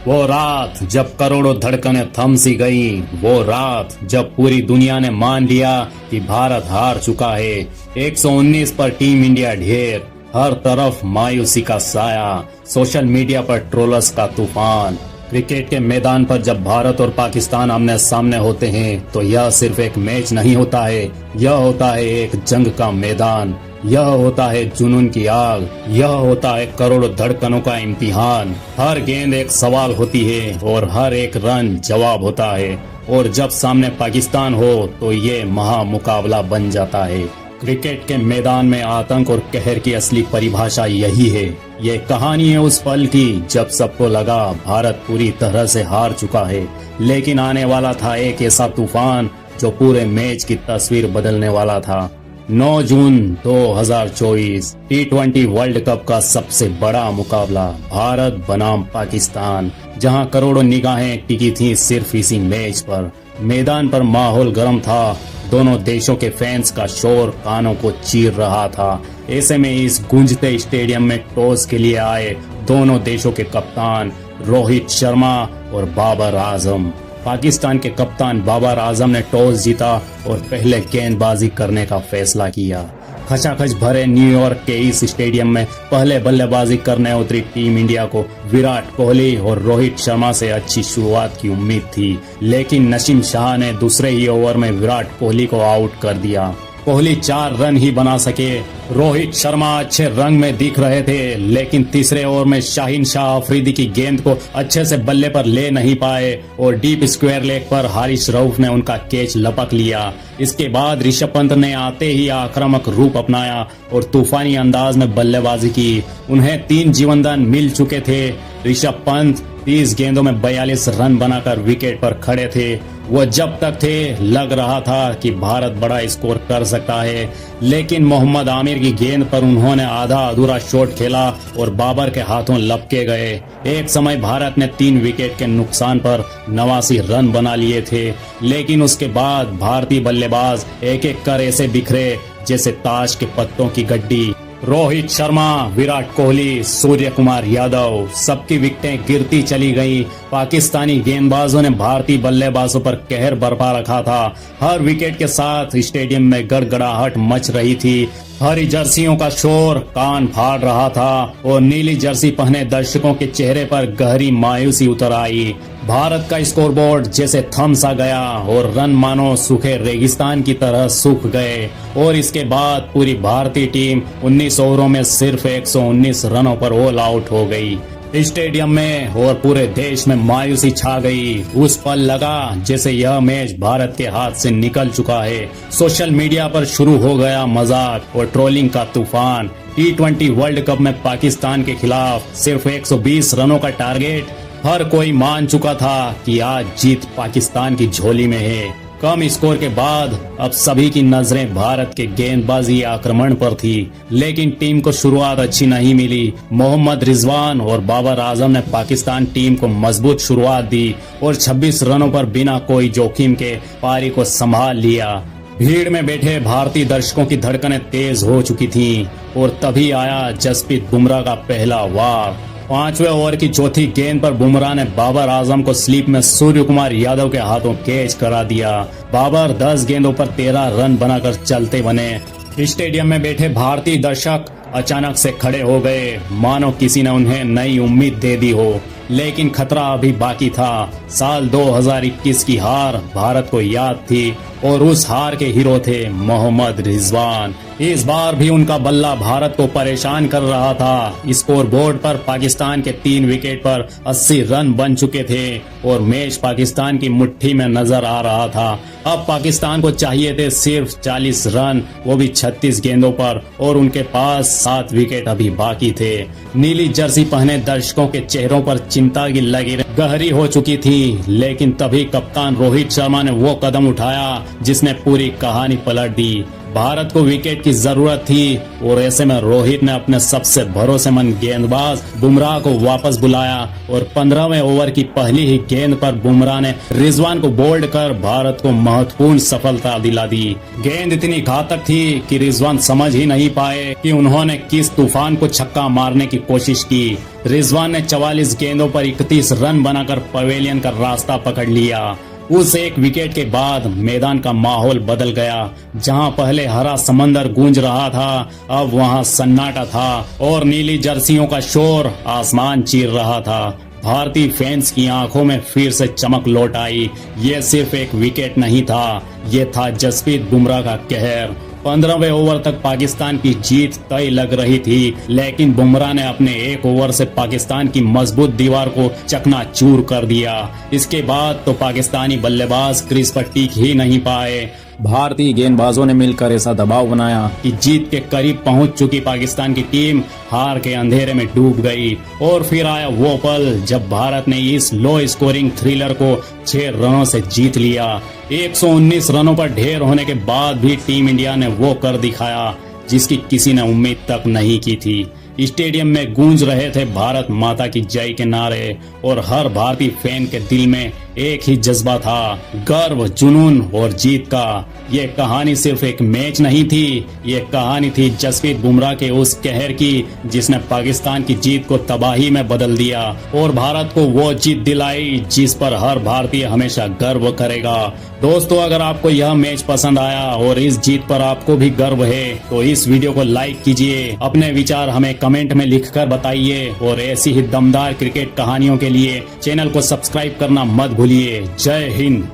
वो रात जब करोड़ों धड़कनें थम सी गई, वो रात जब पूरी दुनिया ने मान लिया कि भारत हार चुका है। 119 पर टीम इंडिया ढेर, हर तरफ मायूसी का साया, सोशल मीडिया पर ट्रोलर्स का तूफान। क्रिकेट के मैदान पर जब भारत और पाकिस्तान आमने सामने होते हैं तो यह सिर्फ एक मैच नहीं होता है, यह होता है एक जंग का मैदान, यह होता है जुनून की आग, यह होता है करोड़ों धड़कनों का इम्तिहान। हर गेंद एक सवाल होती है और हर एक रन जवाब होता है, और जब सामने पाकिस्तान हो तो ये महा मुकाबला बन जाता है। क्रिकेट के मैदान में आतंक और कहर की असली परिभाषा यही है। ये कहानी है उस पल की जब सबको लगा भारत पूरी तरह से हार चुका है, लेकिन आने वाला था एक ऐसा तूफान जो पूरे मैच की तस्वीर बदलने वाला था। 9 जून 2024 T20 वर्ल्ड कप का सबसे बड़ा मुकाबला, भारत बनाम पाकिस्तान, जहां करोड़ों निगाहें टिकी थीं सिर्फ इसी मैच पर। मैदान पर माहौल गर्म था, दोनों देशों के फैंस का शोर कानों को चीर रहा था। ऐसे में इस गूंजते स्टेडियम में टॉस के लिए आए दोनों देशों के कप्तान रोहित शर्मा और बाबर आजम। पाकिस्तान के कप्तान बाबर आजम ने टॉस जीता और पहले गेंदबाजी करने का फैसला किया। खचाखच भरे न्यूयॉर्क के इस स्टेडियम में पहले बल्लेबाजी करने उतरी टीम इंडिया को विराट कोहली और रोहित शर्मा से अच्छी शुरुआत की उम्मीद थी, लेकिन नसीम शाह ने दूसरे ही ओवर में विराट कोहली को आउट कर दिया। कोहली 4 रन ही बना सके। रोहित शर्मा अच्छे रंग में दिख रहे थे, लेकिन तीसरे ओवर में शाहीन शाह अफरीदी की गेंद को अच्छे से बल्ले पर ले नहीं पाए और डीप स्क्वायर लेग पर हारिस रऊफ ने उनका कैच लपक लिया। इसके बाद ऋषभ पंत ने आते ही आक्रामक रूप अपनाया और तूफानी अंदाज में बल्लेबाजी की। उन्हें 3 जीवनदान मिल चुके थे। ऋषभ पंत 30 गेंदों में 42 रन बनाकर विकेट पर खड़े थे। वो जब तक थे लग रहा था कि भारत बड़ा स्कोर कर सकता है, लेकिन मोहम्मद आमिर की गेंद पर उन्होंने आधा अधूरा शॉट खेला और बाबर के हाथों लपके गए। एक समय भारत ने 3 विकेट के नुकसान पर 89 रन बना लिए थे, लेकिन उसके बाद भारतीय बल्लेबाज एक एक कर ऐसे बिखरे जैसे ताश के पत्तों की गड्डी। रोहित शर्मा, विराट कोहली, सूर्य कुमार यादव, सबकी विकेटें गिरती चली गईं। पाकिस्तानी गेंदबाजों ने भारतीय बल्लेबाजों पर कहर बरपा रखा था। हर विकेट के साथ स्टेडियम में गड़गड़ाहट मच रही थी। हरी जर्सियों का शोर कान फाड़ रहा था और नीली जर्सी पहने दर्शकों के चेहरे पर गहरी मायूसी उतर आई। भारत का स्कोरबोर्ड जैसे थम सा गया और रन मानो सूखे रेगिस्तान की तरह सूख गए, और इसके बाद पूरी भारतीय टीम 19 ओवरों में सिर्फ 119 रनों पर ऑल आउट हो गई। स्टेडियम में और पूरे देश में मायूसी छा गई। उस पल लगा जैसे यह मैच भारत के हाथ से निकल चुका है। सोशल मीडिया पर शुरू हो गया मजाक और ट्रोलिंग का तूफान। T20 वर्ल्ड कप में पाकिस्तान के खिलाफ सिर्फ 120 रनों का टारगेट। हर कोई मान चुका था कि आज जीत पाकिस्तान की झोली में है। कम स्कोर के बाद अब सभी की नजरें भारत के गेंदबाजी आक्रमण पर थी, लेकिन टीम को शुरुआत अच्छी नहीं मिली। मोहम्मद रिजवान और बाबर आजम ने पाकिस्तान टीम को मजबूत शुरुआत दी और 26 रनों पर बिना कोई जोखिम के पारी को संभाल लिया। भीड़ में बैठे भारतीय दर्शकों की धड़कनें तेज हो चुकी थीं और तभी आया जसप्रीत बुमराह का पहला वार। 5वें ओवर की चौथी गेंद पर बुमराह ने बाबर आजम को स्लिप में सूर्य कुमार यादव के हाथों कैच करा दिया। बाबर 10 गेंदों पर 13 रन बनाकर चलते बने। स्टेडियम में बैठे भारतीय दर्शक अचानक से खड़े हो गए, मानो किसी ने उन्हें नई उम्मीद दे दी हो, लेकिन खतरा अभी बाकी था। साल 2021 की हार भारत को याद थी और उस हार के हीरो थे मोहम्मद रिजवान। इस बार भी उनका बल्ला भारत को परेशान कर रहा था। स्कोर बोर्ड पर पाकिस्तान के 3 विकेट पर 80 रन बन चुके थे और मैच पाकिस्तान की मुट्ठी में नजर आ रहा था। अब पाकिस्तान को चाहिए थे सिर्फ 40 रन, वो भी 36 गेंदों पर, और उनके पास 7 विकेट अभी बाकी थे। नीली जर्सी पहने दर्शकों के चेहरों पर चिंता की लकीरें गहरी हो चुकी थी, लेकिन तभी कप्तान रोहित शर्मा ने वो कदम उठाया जिसने पूरी कहानी पलट दी। भारत को विकेट की जरूरत थी और ऐसे में रोहित ने अपने सबसे भरोसेमंद गेंदबाज बुमराह को वापस बुलाया और 15वें ओवर की पहली ही गेंद पर बुमराह ने रिजवान को बोल्ड कर भारत को महत्वपूर्ण सफलता दिला दी। गेंद इतनी घातक थी कि रिजवान समझ ही नहीं पाए कि उन्होंने किस तूफान को छक्का मारने की कोशिश की। रिजवान ने 44 गेंदों पर 31 रन बनाकर पवेलियन का रास्ता पकड़ लिया। उस एक विकेट के बाद मैदान का माहौल बदल गया। जहां पहले हरा समंदर गूंज रहा था, अब वहां सन्नाटा था और नीली जर्सियों का शोर आसमान चीर रहा था। भारतीय फैंस की आंखों में फिर से चमक लौट आई। ये सिर्फ एक विकेट नहीं था, ये था जसप्रीत बुमराह का कहर। 15वें ओवर तक पाकिस्तान की जीत तय लग रही थी, लेकिन बुमराह ने अपने एक ओवर से पाकिस्तान की मजबूत दीवार को चकनाचूर कर दिया। इसके बाद तो पाकिस्तानी बल्लेबाज क्रीज पर टिक ही नहीं पाए। भारतीय गेंदबाजों ने मिलकर ऐसा दबाव बनाया कि जीत के करीब पहुंच चुकी पाकिस्तान की टीम हार के अंधेरे में डूब गई। और फिर आया वो पल जब भारत ने इस लो स्कोरिंग थ्रिलर को 6 रनों से जीत लिया। 119 रनों पर ढेर होने के बाद भी टीम इंडिया ने वो कर दिखाया जिसकी किसी ने उम्मीद तक नहीं की थी। स्टेडियम में गूंज रहे थे भारत माता की जय के नारे और हर भारतीय फैन के दिल में एक ही जज्बा था, गर्व, जुनून और जीत का। ये कहानी सिर्फ एक मैच नहीं थी, ये कहानी थी जसप्रीत बुमराह के उस कहर की जिसने पाकिस्तान की जीत को तबाही में बदल दिया और भारत को वो जीत दिलाई जिस पर हर भारतीय हमेशा गर्व करेगा। दोस्तों, अगर आपको यह मैच पसंद आया और इस जीत पर आपको भी गर्व है तो इस वीडियो को लाइक कीजिए, अपने विचार हमें कमेंट में लिखकर बताइए और ऐसी ही दमदार क्रिकेट कहानियों के लिए चैनल को सब्सक्राइब करना मत भूलिए। जय हिंद।